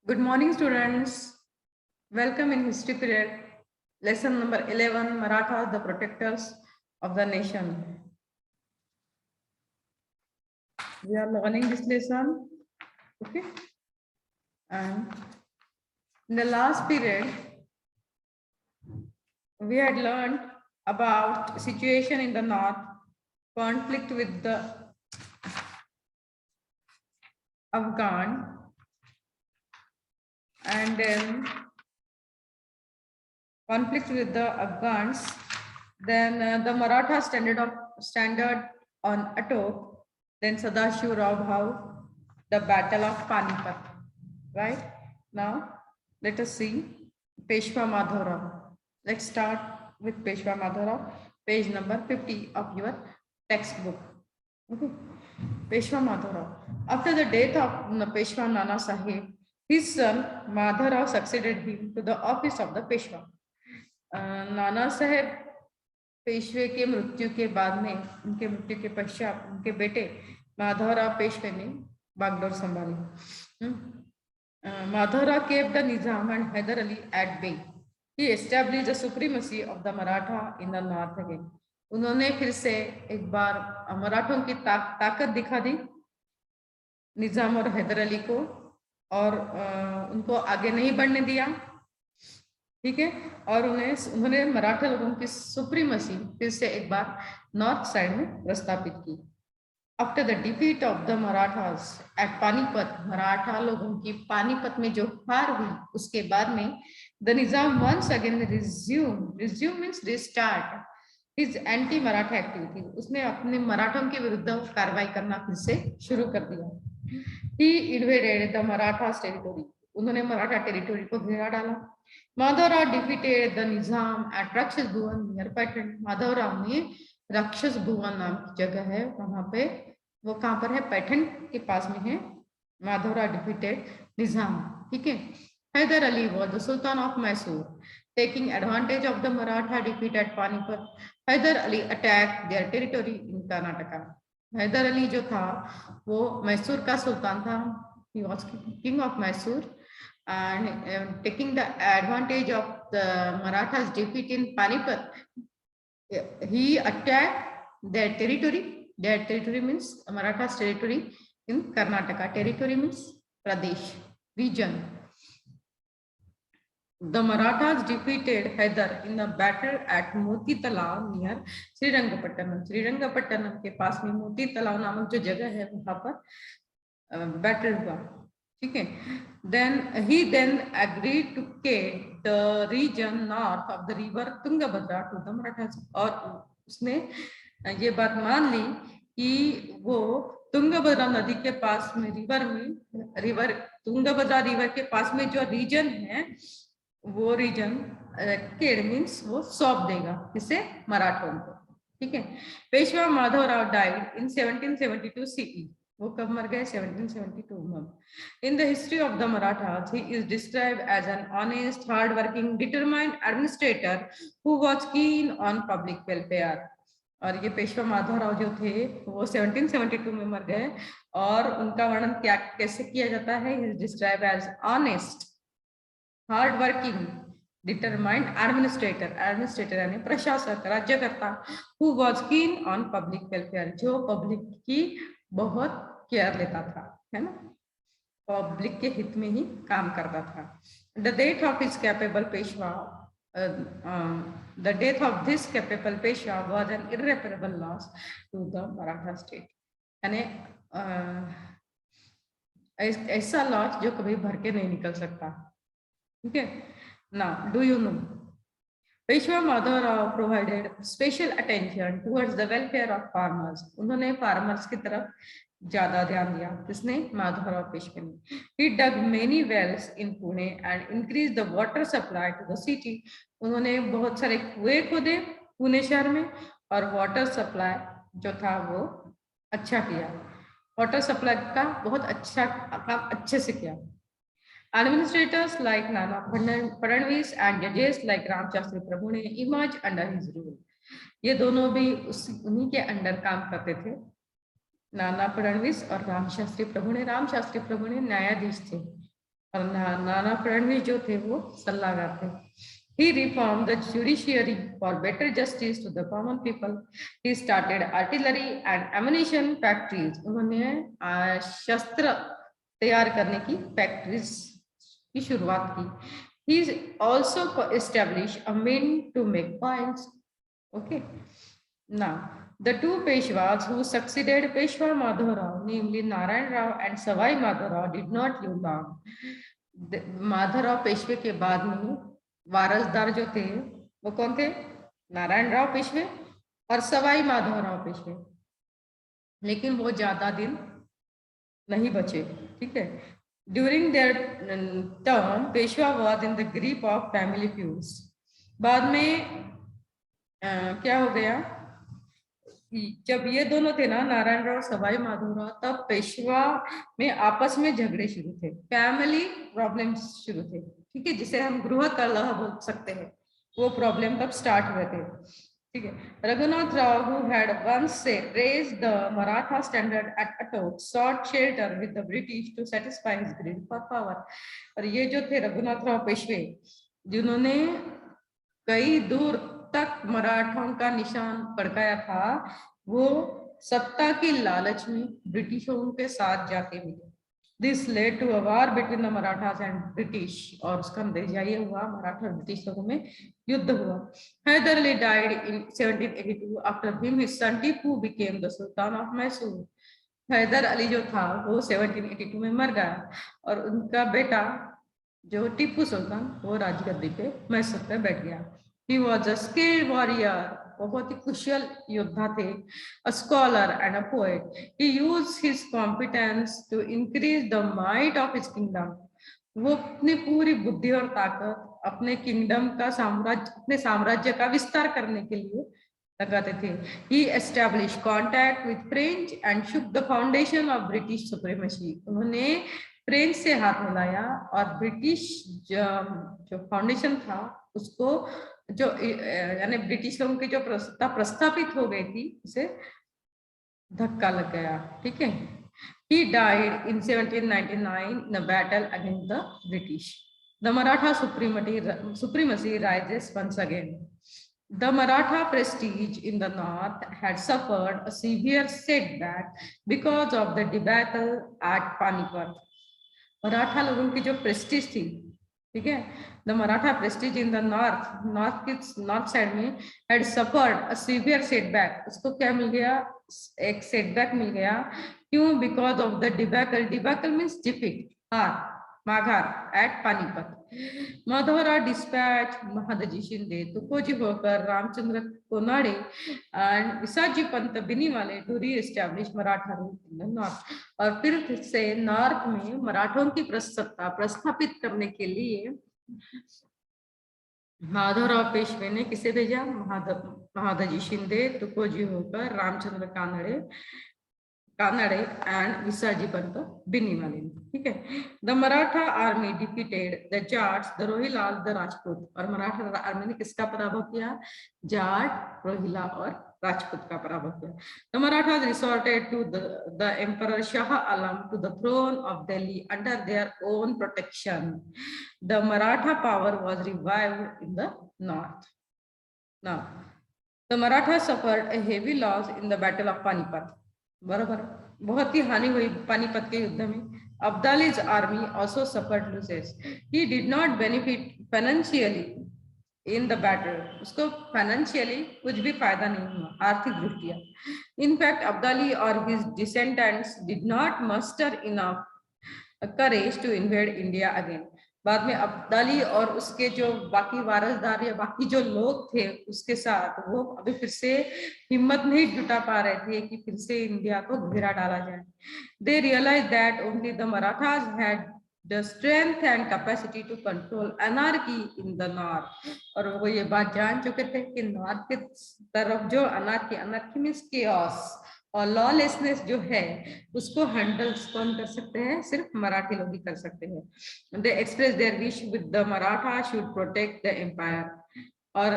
Good morning, students. Welcome in history period. Lesson number 11, Marathas, the protectors of the nation. We are learning this lesson. Okay. And in the last period, we had learned about situation in the north, conflict with the Afghan, and then conflict with the Afghans. Then the Maratha standard on Atok. Then Sadashiv Rao Bhav, the Battle of Panipat. Right now, let us see Peshwa Madhavrao. Let's start with Peshwa Madhavrao, page number 50 of your textbook. Okay. Peshwa Madhavrao. After the death of Peshwa Nana Sahib, his son Madhavrao succeeded him to the office of the Peshwa. Nana Saheb Peshwe के मृत्यु के बाद में, उनके मृत्यु के पश्चात उनके बेटे माधवराव पेशवे ने बागडोर संभाली. Madhavrao kept the Nizam and Hyder Ali at bay. He established the supremacy of the Maratha in the north again. उन्होंने फिर से एक बार मराठों की ताकत दिखा दी निजाम और हैदर अली को, और उनको आगे नहीं बढ़ने दिया. ठीक है. और उन्होंने मराठा लोगों की सुप्रीमसी फिर से एक बार नॉर्थ साइड में प्रस्तापित की. After the defeat of the Marathas at Panipat, Maratha लोगों की पानीपत में जो हार हुई, उसके बाद में the Nizam once again resume means restart his anti Maratha activity. उसने अपने मराठों के विरुद्ध कार्रवाई करना फिर से शुरू कर दिया. He invaded the Marathas territory. उन्होंने मराठा टेरिटोरी को घेरा डाला. Madhavrao defeated the Nizam at Rakshasbhuvan near Paithan. Madhavrao ने राक्षस भुवन नाम की जगह है, वहां पे, वो कहां पर है, पैठन के पास में है. माधवराव डिफीटेड निजाम. ठीक है. Haidar Ali was the sultan of Mysore, taking advantage of the Maratha defeat at Panipat. Haidar Ali attack their territory in Karnataka. Haidar Ali जो था वो मैसूर का सुल्तान था. He was king of Mysore, and taking the advantage of the Marathas' defeat in Panipat, he attacked their territory. Their territory means Marathas' territory in Karnataka. Territory means Pradesh, region. The Marathas defeated Hyder in a battle at Moti Talao near Srirangapattanam. Srirangapattanam के पास में मोती तलाव नामक जो जगह है, वहां पर बैटल हुआ. ठीक है. Then he agreed to get the region north of the river Tungabhadra to the Marathas. और उसने ये बात मान ली कि वो तुंगभद्रा नदी के पास में रिवर तुंगभद्रा रिवर के पास में जो रीजन है, वो रीजन केड मीन्स वो सौंप देगा किसे, मराठों को. ठीक है. Peshwa Madhavrao died in 1772 CE. वो कब मर गए? 1772 में. In the history of the Marathas, he is described as an honest, hard working, determined administrator who was keen on public welfare. और ये पेशवा माधवराव जो थे वो 1772 में मर गए, और उनका वर्णन क्या कैसे किया जाता है? He is described as honest, hard working, determined administrator यानी प्रशासक, राज्यकर्ता, who was keen on public welfare, जो पब्लिक की बहुत केयर लेता था, है ना, पब्लिक के हित में ही काम करता था. The death of his capable Peshwa, the death of this capable Peshwa was an irreparable loss to the Maratha state. यानी ऐसा लॉस जो कभी भर के नहीं निकल सकता. ठीक है ना. Do you know Peshwa Madhavrao provided special attention towards the welfare of farmers. उन्होंने फार्मर्स की तरफ ज्यादा ध्यान दिया. किसने? माधवराव पेशवे ने. He dug many wells in Pune and increase the water supply to the city. उन्होंने बहुत सारे कुएं खोदे पुणे शहर में, और वाटर सप्लाई जो था वो अच्छा किया. वाटर सप्लाई का बहुत अच्छा काम अच्छे से किया. Administrators like Nana Fadnavis and judges like Ram Shastri Prabhu ने emerged under his rule. ये दोनों भी उन्हीं के अंडर काम करते थे, नाना फडणवीस और राम शास्त्री प्रभु ने. राम शास्त्री प्रभु ने न्यायाधीश थे, और नाना फडणवीस जो थे वो सल्लागार थे। He reformed the judiciary for better justice to the common people. He started artillery and ammunition factories. उन्होंने शस्त्र तैयार करने की फैक्ट्रीज की शुरुआत की। He also established a mint to make coins. Okay. Now, the two Peshwas who succeeded Peshwa Madhavrao, namely Narayan Rao and Savai Madhavrao, did not live long. Madhavrao Peshwe के बाद में वारसदार जो थे वो कौन थे? नारायण राव पेशवे और सवाई माधवराव पेशवे, लेकिन वो ज्यादा दिन नहीं बचे। ठीक है। During their term Peshwa was in the grip of family feuds. बाद में क्या हो गया, जब ये दोनों थे ना, नारायण राव सवाई माधवराव, तब पेशवा में आपस में झगड़े शुरू थे, फैमिली प्रॉब्लम्स शुरू थे। ठीक है, जिसे हम गृह कलह बोल सकते हैं, वो प्रॉब्लम तब स्टार्ट हुए थे। ठीक है। Raghunath Rao who had once raised the Maratha standard at Attock sought shelter with the British to satisfy his greed for power। और ये जो थे रघुनाथ राव पेशवे, जिन्होंने कई दूर तक मराठों का निशान भड़काया था, वो सत्ता की लालच में ब्रिटिशों के साथ जाके मिले। This led to a war between the Marathas and British, और उसका नतीजा ये हुआ, मराठा और ब्रिटिश लोगों में युद्ध हुआ। Hyder Ali died in 1782. After him, his son Tipu became the Sultan of Mysore। Haider Ali जो था वो 1782 में मर गया और उनका बेटा जो टीपू सुल्तान वो राजगद्दी पे मैसूर पे बैठ गया। He was a skilled warrior, बहुत ही कुशल योद्धा थे, a scholar and a poet. He used his competence to increase the might of his kingdom। वो अपनी पूरी बुद्धि और ताकत अपने किंगडम का अपने साम्राज्य का विस्तार करने के लिए लगाते थे। He established contact with French and shook the foundation of British supremacy। उन्होंने फ्रेंच से हाथ मिलाया और ब्रिटिश जो फाउंडेशन था उसको, जो यानी ब्रिटिश लोगों की जो सत्ता प्रस्थापित हो गई थी, उसे धक्का लग गया। ठीक है। He died in 1799 in a battle against the British। The Maratha supremacy rises once again। The Maratha prestige in the north had suffered a severe setback because of the debacle at Panipat। Maratha लोगों की जो Prestige थी, ठीक है, the Maratha prestige in the north side में had suffered a severe setback. उसको क्या मिल गया? एक सेटबैक मिल गया। क्यों? Because of the debacle means defeat, हार, माघार at Panipat. Madhavrao dispatch Mahadji Shinde Tukoji Holkar Ramchandra Kanade and Visaji Pant Biniwale to reestablish Maratha rule in the north. और फिर से नॉर्थ में मराठों की सत्ता प्रस्थापित करने के लिए माधवराव पेशवे ने किसे भेजा? महादजी शिंदे तुकोजी होकर रामचंद्र कानड़े एंड विसाजी पंत बिनीवाले। ठीक है। The Maratha army defeated the Jats, the Rohillas, the Rajput. और मराठा आर्मी ने किसका पराभव किया? जाट, रोहिला और राजपूत का पराभव किया। The Marathas resorted to the emperor Shah Alam to the throne of Delhi under their own protection. The Maratha power was revived in the north. Now the Maratha suffered a heavy loss in the battle of Panipat. बराबर, बहुत ही हानि हुई पानीपत के युद्ध में। Abdali's army also suffered losses। He did not benefit financially in the battle। उसको financially कुछ भी फायदा नहीं हुआ आर्थिक दृष्टिया। In fact, अब्दाली और his descendants did not muster enough courage to invade India again। बाद में अब्दाली और उसके जो बाकी वारसदार या बाकी जो लोग थे उसके साथ वो अभी फिर से हिम्मत नहीं जुटा पा रहे थे कि फिर से इंडिया को घेरा डाला जाए। They realized that only the Marathas had the strength and capacity to control anarchy in the north। और वो ये बात जान चुके थे कि नॉर्थ की तरफ जो अनार्की मीन्स chaos और लॉलेसनेस जो है उसको हैंडल कौन कर सकते हैं? सिर्फ मराठी लोग ही कर सकते हैं। They expressed their wish with the Maratha should protect the empire। और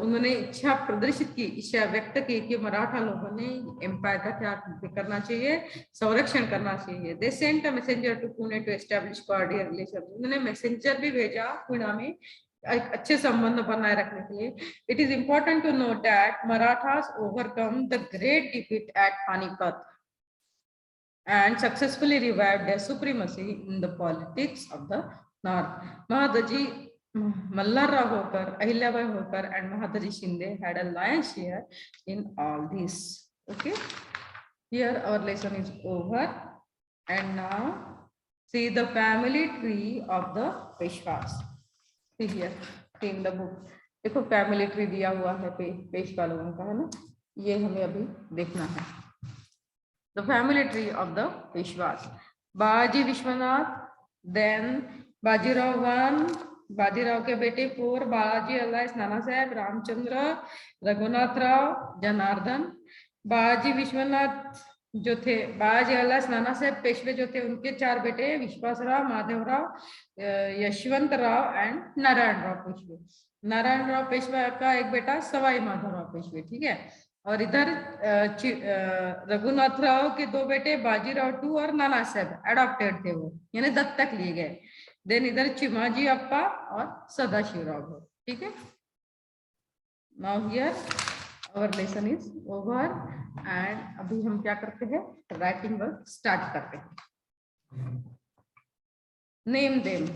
उन्होंने इच्छा प्रदर्शित की, इच्छा व्यक्त की कि मराठा लोगों ने एम्पायर का क्या करना चाहिए, संरक्षण करना चाहिए। They sent a messenger to Pune to establish cordial relation. उन्होंने मैसेंजर भी भेजा पुणे में एक अच्छे संबंध बनाए रखने के लिए। It is important to note that Marathas overcome the great defeat at Panipat and successfully revived their supremacy in the politics of the north. Mahadaji Mallarrao Holkar, Ahilyabai Holkar, and Mahadaji Shinde had a lion's share in all this. Okay, here our lesson is over, and now see the family tree of the Peshwas. See here, in the book. देखो family tree दिया हुआ है पेशवा लोगों का, है ना, ये हमें अभी देखना है। The family tree of the Peshwas. Baji Vishwanath, then Bajirao 1, Bajirao के बेटे 4, Balaji alias Nana Sahib, Ramchandra, Raghunath Rao, Janardhan. बाजी विश्वनाथ जो थे, बाजी अलास नाना साहब पेशवे जो थे, उनके 4 बेटे विश्वासराव, माधवराव, यशवंत राव एंड नारायण राव पेशवे। नारायण राव पेशवा का एक बेटा सवाई माधवराव पेशवे, ठीक है। और इधर रघुनाथ राव के 2 बेटे बाजीराव 2 और नाना साहब एडॉप्टेड थे, वो यानी दत्तक लिए गए। देन इधर चिमाजी अप्पा और सदाशिव राव, ठीक है। Now here our lesson is over and अभी हम क्या करते हैं, राइटिंग वर्क स्टार्ट करते हैं। Name them.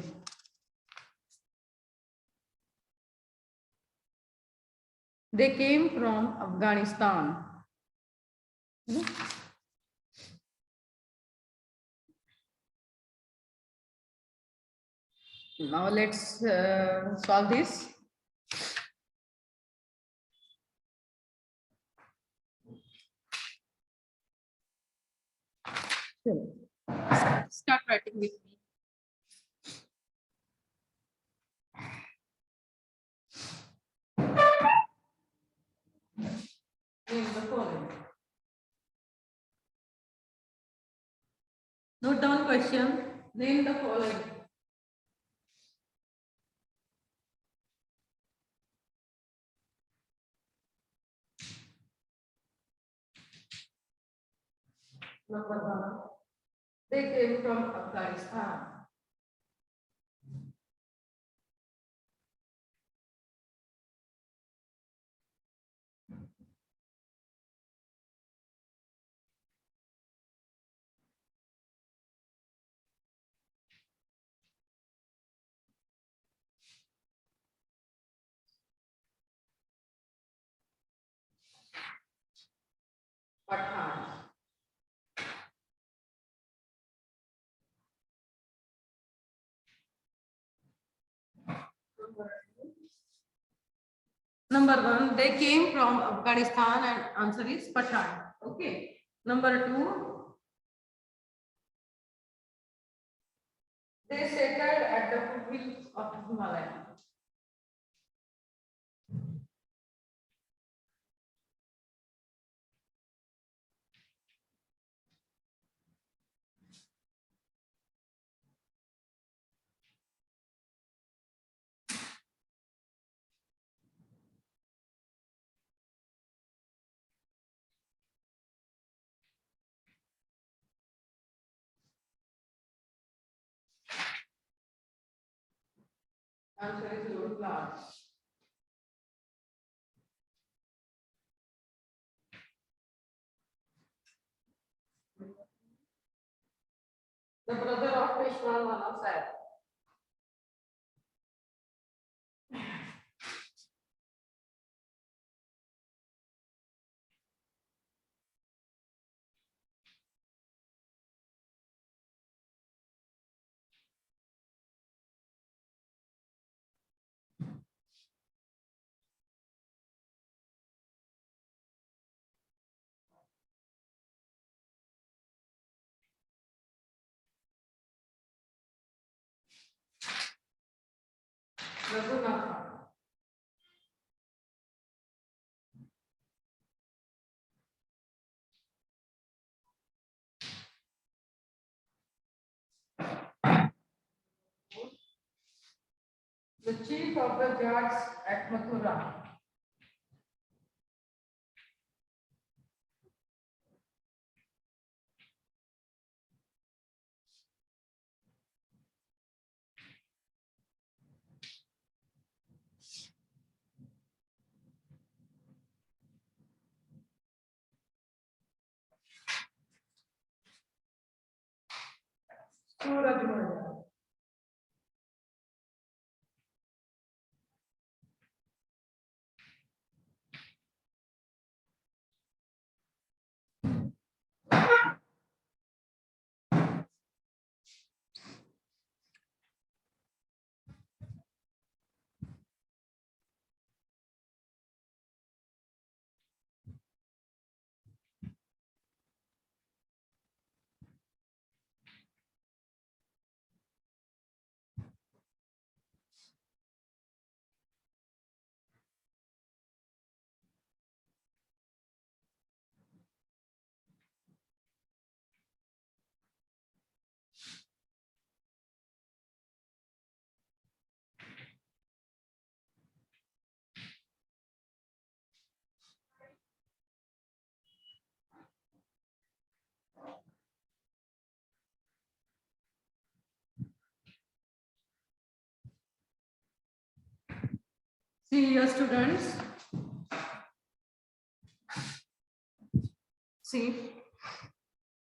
They came from Afghanistan. Now let's solve this. Start writing with me. Name the following. Note down question. Name the following. Number 1. They came from Afghanistan. Pathan. Number 1, they came from Afghanistan and answer is Pathan. Okay. Number 2, they settled at the foothills of the Himalaya. Answer is Rotla. The brother of Peshwa Nana Sahib. Raghunath. The chief chief of the Jats at Mathura. Suraj Mulya. See your students. See,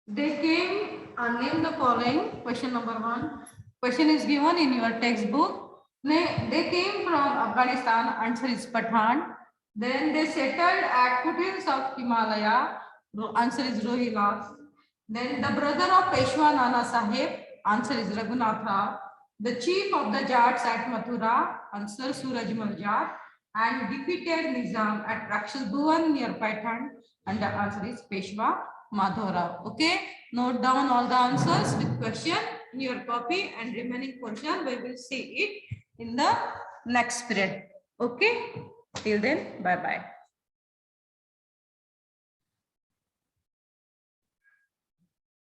they came and name the following. Question number 1. Question is given in your textbook. They came from Afghanistan. Answer is Pathan. Then they settled at foothills of Himalaya. Answer is Rohila. Then the brother of Peshwa Nana Sahib. Answer is Raghunatha. The chief of the Jats at Mathura. Answer Suraj Jat. And defeated Nizam at Rakshas Bhuvan near Paitan. And the answer is Peshwa Madhavrao. Okay, note down all the answers with question in your copy, and remaining portion we will see it in the next period. Okay, till then, bye bye.